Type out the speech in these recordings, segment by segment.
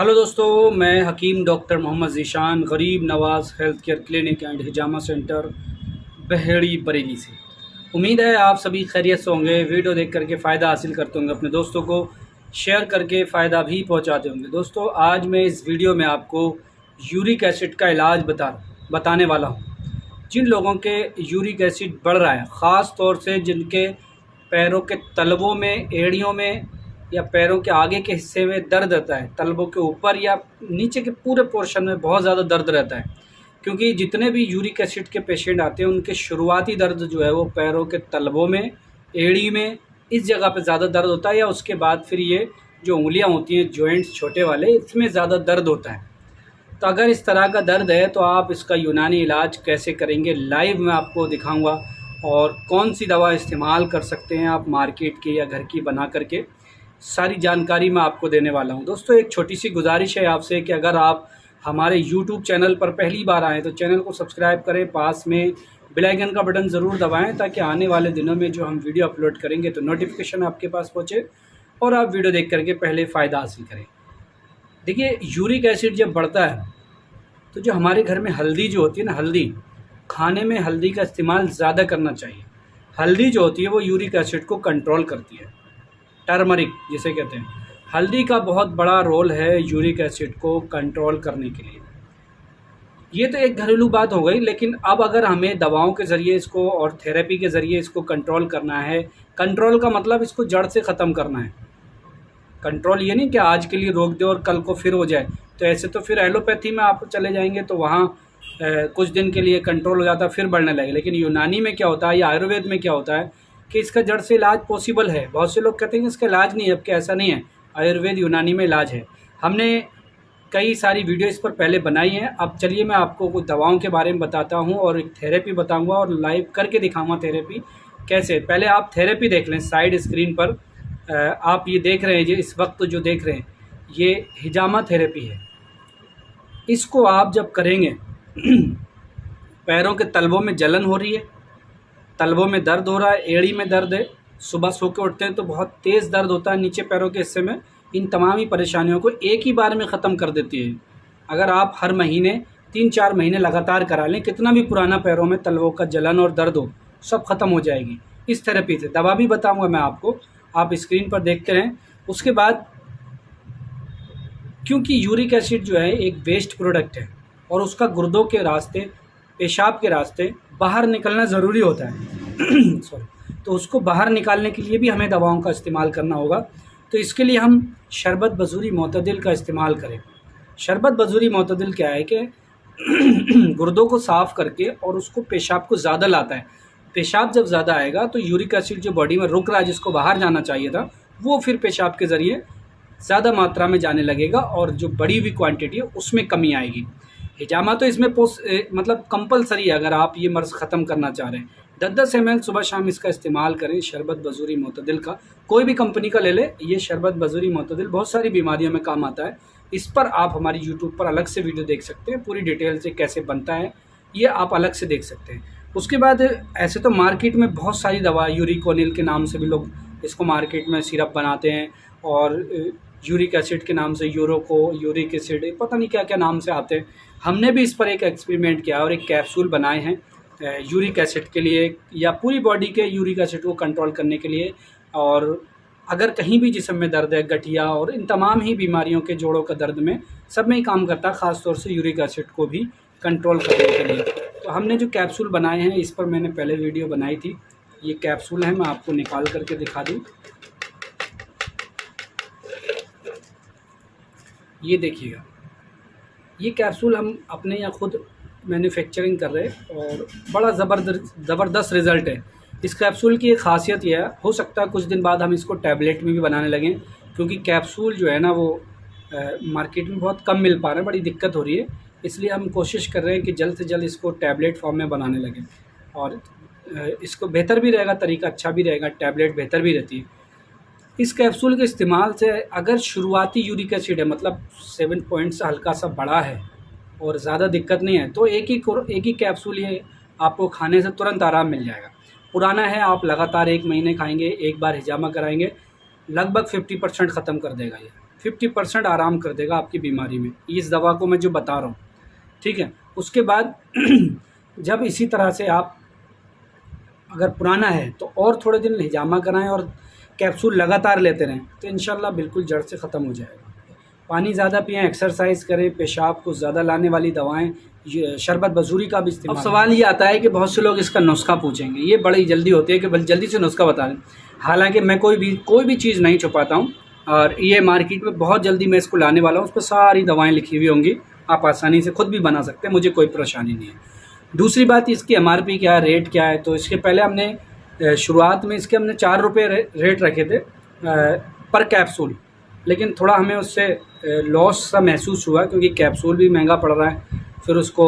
Hello दोस्तों, मैं हकीम doctor Mohammad Zeeshan Garib Nawaz health care clinic and हिजामा सेंटर बहेड़ी बरेली से। उम्मीद है आप सभी खैरियत से होंगे। वीडियो देख करके फ़ायदा हासिल करते होंगे, अपने दोस्तों को शेयर करके फ़ायदा भी पहुंचाते होंगे। दोस्तों, आज मैं इस वीडियो में आपको यूरिक एसिड का इलाज बताने वाला हूँ। जिन लोगों के यूरिक एसिड बढ़ रहा है, ख़ास तौर से जिनके पैरों के तलवों में, एड़ियों में या पैरों के आगे के हिस्से में दर्द रहता है, तलवों के ऊपर या नीचे के पूरे पोर्शन में बहुत ज़्यादा दर्द रहता है। क्योंकि जितने भी यूरिक एसिड के पेशेंट आते हैं, उनके शुरुआती दर्द जो है वो पैरों के तलवों में, एड़ी में, इस जगह पे ज़्यादा दर्द होता है, या उसके बाद फिर ये जो उंगलियां होती हैं, जॉइंट्स छोटे वाले, इसमें ज़्यादा दर्द होता है। तो अगर इस तरह का दर्द है तो आप इसका यूनानी इलाज कैसे करेंगे, लाइव मैं आपको दिखाऊंगा। और कौन सी दवा इस्तेमाल कर सकते हैं आप मार्केट की या घर की बना करके, सारी जानकारी मैं आपको देने वाला हूं। दोस्तों, एक छोटी सी गुजारिश है आपसे कि अगर आप हमारे यूट्यूब चैनल पर पहली बार आएँ तो चैनल को सब्सक्राइब करें, पास में बेल आइकन का बटन ज़रूर दबाएं, ताकि आने वाले दिनों में जो हम वीडियो अपलोड करेंगे तो नोटिफिकेशन आपके पास पहुँचे और आप वीडियो देख करके पहले फ़ायदा हासिल करें। देखिए, यूरिक एसिड जब बढ़ता है तो जो हमारे घर में हल्दी जो होती है ना, हल्दी, खाने में हल्दी का इस्तेमाल ज़्यादा करना चाहिए। हल्दी जो होती है वो यूरिक एसिड को कंट्रोल करती है, टर्मरिक जिसे कहते हैं। हल्दी का बहुत बड़ा रोल है यूरिक एसिड को कंट्रोल करने के लिए। ये तो एक घरेलू बात हो गई, लेकिन अब अगर हमें दवाओं के ज़रिए इसको और थेरेपी के ज़रिए इसको कंट्रोल करना है, कंट्रोल का मतलब इसको जड़ से ख़त्म करना है। कंट्रोल ये नहीं कि आज के लिए रोक दे और कल को फिर हो जाए। तो ऐसे तो फिर एलोपैथी में आप चले जाएंगे तो वहाँ कुछ दिन के लिए कंट्रोल हो जाता है, फिर बढ़ने लगे। लेकिन यूनानी में क्या होता है या आयुर्वेद में क्या होता है कि इसका जड़ से इलाज पॉसिबल है। बहुत से लोग कहते हैं कि इसका इलाज नहीं है, अब क्या ऐसा नहीं है, आयुर्वेद यूनानी में इलाज है। हमने कई सारी वीडियो इस पर पहले बनाई हैं। अब चलिए मैं आपको कुछ दवाओं के बारे में बताता हूँ और एक थेरेपी बताऊँगा और लाइव करके दिखाऊँगा थेरेपी कैसे। पहले आप थेरेपी देख लें। साइड स्क्रीन पर आप ये देख रहे हैं, ये इस वक्त जो देख रहे हैं ये हिजामा थेरेपी है। इसको आप जब करेंगे पैरों के तलवों में जलन हो रही है, तलवों में दर्द हो रहा है, एड़ी में दर्द है, सुबह सो के उठते हैं तो बहुत तेज़ दर्द होता है नीचे पैरों के हिस्से में, इन तमाम ही परेशानियों को एक ही बार में ख़त्म कर देती है। अगर आप हर महीने 3-4 महीने लगातार करा लें, कितना भी पुराना पैरों में तलवों का जलन और दर्द हो, सब ख़त्म हो जाएगी इस थेरेपी से। दवा भी बताऊँगा मैं आपको, आप स्क्रीन पर देखते रहें। उसके बाद, क्योंकि यूरिक एसिड जो है एक वेस्ट प्रोडक्ट है और उसका गुर्दों के रास्ते, पेशाब के रास्ते बाहर निकलना ज़रूरी होता है सॉरी, तो उसको बाहर निकालने के लिए भी हमें दवाओं का इस्तेमाल करना होगा। तो इसके लिए हम शरबत बजूरी मोतदिल का इस्तेमाल करें। शरबत बजूरी मोतदिल क्या है कि गुर्दों को साफ़ करके और उसको, पेशाब को ज़्यादा लाता है। पेशाब जब ज़्यादा आएगा तो यूरिक एसिड जो बॉडी में रुक रहा है, जिसको बाहर जाना चाहिए था, वो फिर पेशाब के ज़रिए ज़्यादा मात्रा में जाने लगेगा और जो बड़ी हुई क्वांटिटी है उसमें कमी आएगी। हिजामा तो इसमें मतलब कंपलसरी है अगर आप ये मर्ज़ ख़त्म करना चाह रहे हैं। 10-10 ml सुबह शाम इसका इस्तेमाल करें, शरबत बजूरी मोतदिल का। कोई भी कंपनी का ले ले, ये शरबत बजूरी मोतदिल बहुत सारी बीमारियों में काम आता है। इस पर आप हमारी यूट्यूब पर अलग से वीडियो देख सकते हैं, पूरी डिटेल से कैसे बनता है ये आप अलग से देख सकते हैं। उसके बाद ऐसे तो मार्केट में बहुत सारी दवा, यूरिकोनिल के नाम से भी लोग इसको मार्केट में सिरप बनाते हैं, और यूरिक एसिड के नाम से यूरिक एसिड, पता नहीं क्या क्या नाम से आते हैं। हमने भी इस पर एक एक्सपेरिमेंट किया और एक कैप्सूल बनाए हैं यूरिक एसिड के लिए, या पूरी बॉडी के यूरिक एसिड को कंट्रोल करने के लिए। और अगर कहीं भी जिस्म में दर्द है, गठिया और इन तमाम ही बीमारियों के, जोड़ों का दर्द में, सब में ही काम करता है, ख़ास तौर से यूरिक एसिड को भी कंट्रोल करने के लिए। तो हमने जो कैप्सूल बनाए हैं, इस पर मैंने पहले वीडियो बनाई थी। ये कैप्सूल है, मैं आपको निकाल करके दिखा दूँ। ये देखिएगा, ये कैप्सूल हम अपने यहाँ खुद मैन्युफैक्चरिंग कर रहे हैं और बड़ा ज़बरदस्त रिज़ल्ट है। इस कैप्सूल की एक ख़ासियत यह है, हो सकता है कुछ दिन बाद हम इसको टैबलेट में भी बनाने लगें, क्योंकि कैप्सूल जो है ना वो मार्केट में बहुत कम मिल पा रहे हैं, बड़ी दिक्कत हो रही है। इसलिए हम कोशिश कर रहे हैं कि जल्द से जल्द इसको टैबलेट फॉर्म में बनाने लगें, और इसको बेहतर भी रहेगा, तरीका अच्छा भी रहेगा, टैबलेट बेहतर भी रहती है। इस कैप्सूल के इस्तेमाल से अगर शुरुआती यूरिक एसिड है, मतलब 7 पॉइंट से हल्का सा बड़ा है और ज़्यादा दिक्कत नहीं है, तो एक ही कैप्सूल ये आपको खाने से तुरंत आराम मिल जाएगा। पुराना है, आप लगातार 1 महीने खाएंगे, एक बार हिजामा कराएंगे, लगभग 50% ख़त्म कर देगा ये। 50% आराम कर देगा आपकी बीमारी में, इस दवा को मैं जो बता रहा हूँ, ठीक है। उसके बाद जब इसी तरह से आप अगर पुराना है तो और थोड़े दिन हिजामा कराएं और कैप्सूल लगातार लेते रहें तो इंशाल्लाह बिल्कुल जड़ से ख़त्म हो जाएगा। पानी ज़्यादा पिएं, एक्सरसाइज करें, पेशाब को ज़्यादा लाने वाली दवाएं, शरबत बजूरी का भी इस्तेमाल। अब सवाल ये आता है कि बहुत से लोग इसका नुस्खा पूछेंगे, ये बड़ी जल्दी होती है कि बस जल्दी से नुस्खा बता दें। हालांकि मैं कोई भी चीज़ नहीं छुपाता हूँ, और ये मार्केट में बहुत जल्दी मैं इसको लाने वाला हूँ, उस पर सारी दवाएँ लिखी हुई होंगी, आप आसानी से खुद भी बना सकते हैं, मुझे कोई परेशानी नहीं है। दूसरी बात, इसकी MRP क्या है, रेट क्या है। तो इसके पहले हमने शुरुआत में इसके हमने 4 रुपये रेट रखे थे पर कैप्सूल, लेकिन थोड़ा हमें उससे लॉस सा महसूस हुआ क्योंकि कैप्सूल भी महंगा पड़ रहा है, फिर उसको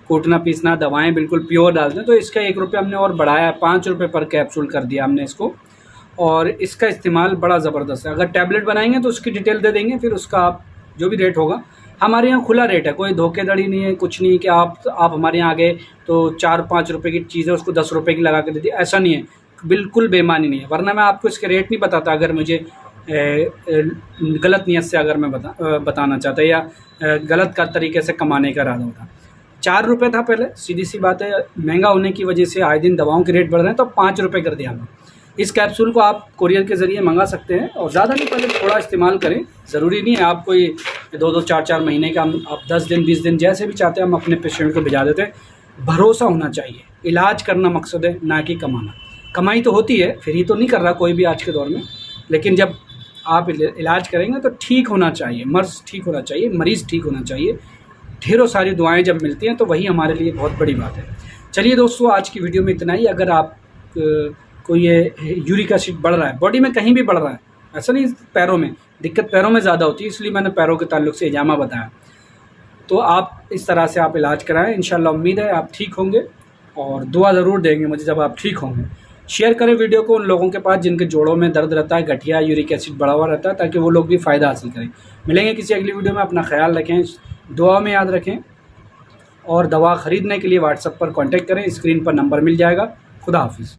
कूटना पीसना, दवाएं बिल्कुल प्योर डालते हैं, तो इसका 1 रुपये हमने और बढ़ाया, 5 रुपये पर कैप्सूल कर दिया हमने इसको। और इसका इस्तेमाल बड़ा ज़बरदस्त है। अगर टैबलेट बनाएंगे तो उसकी डिटेल दे देंगे, फिर उसका आप जो भी रेट होगा, हमारे यहाँ खुला रेट है, कोई धोखेधड़ी नहीं है, कुछ नहीं कि आप हमारे यहाँ आ गए तो 4-5 रुपये की चीज़ है उसको 10 रुपये की लगा के दे दी, ऐसा नहीं है, बिल्कुल बेईमानी नहीं है। वरना मैं आपको इसके रेट नहीं बताता अगर मुझे गलत नीयत से अगर मैं बताना चाहता या गलत का तरीके से कमाने का इरादा होता। 4 रुपये था पहले, सीधी सी बात है, महंगा होने की वजह से आए दिन दवाओं के रेट बढ़ रहे हैं तो 5 रुपये कर दिया हमने। इस कैप्सूल को आप कुरियर के ज़रिए मंगा सकते हैं, और ज़्यादा नहीं, पहले थोड़ा इस्तेमाल करें, ज़रूरी नहीं है आप कोई 2-2, 4-4 महीने का, आप 10 दिन 20 दिन जैसे भी चाहते हैं हम अपने पेशेंट को भिजा देते हैं। भरोसा होना चाहिए, इलाज करना मकसद है, ना कि कमाना। कमाई तो होती है, फ्री तो नहीं कर रहा कोई भी आज के दौर में, लेकिन जब आप इलाज करेंगे तो ठीक होना चाहिए, मर्ज़ ठीक होना चाहिए, मरीज़ ठीक होना चाहिए। ढेरों सारी दुआएँ जब मिलती हैं तो वही हमारे लिए बहुत बड़ी बात है। चलिए दोस्तों, आज की वीडियो में इतना ही। अगर आप कोई ये यूरिक एसिड बढ़ रहा है, बॉडी में कहीं भी बढ़ रहा है, ऐसा नहीं पैरों में, दिक्कत पैरों में ज़्यादा होती है, इसलिए मैंने पैरों के ताल्लुक से हिजामा बताया, तो आप इस तरह से आप इलाज कराएं, इंशाल्लाह उम्मीद है आप ठीक होंगे, और दुआ ज़रूर देंगे मुझे जब आप ठीक होंगे। शेयर करें वीडियो को उन लोगों के पास जिनके जोड़ों में दर्द रहता है, गठिया, यूरिक एसिड बढ़ा हुआ रहता है, ताकि वो लोग भी फ़ायदा हासिल करें। मिलेंगे किसी अगली वीडियो में, अपना ख्याल रखें, दुआ में याद रखें, और दवा ख़रीदने के लिए व्हाट्सएप पर कॉन्टैक्ट करें, स्क्रीन पर नंबर मिल जाएगा। खुदा हाफिज़।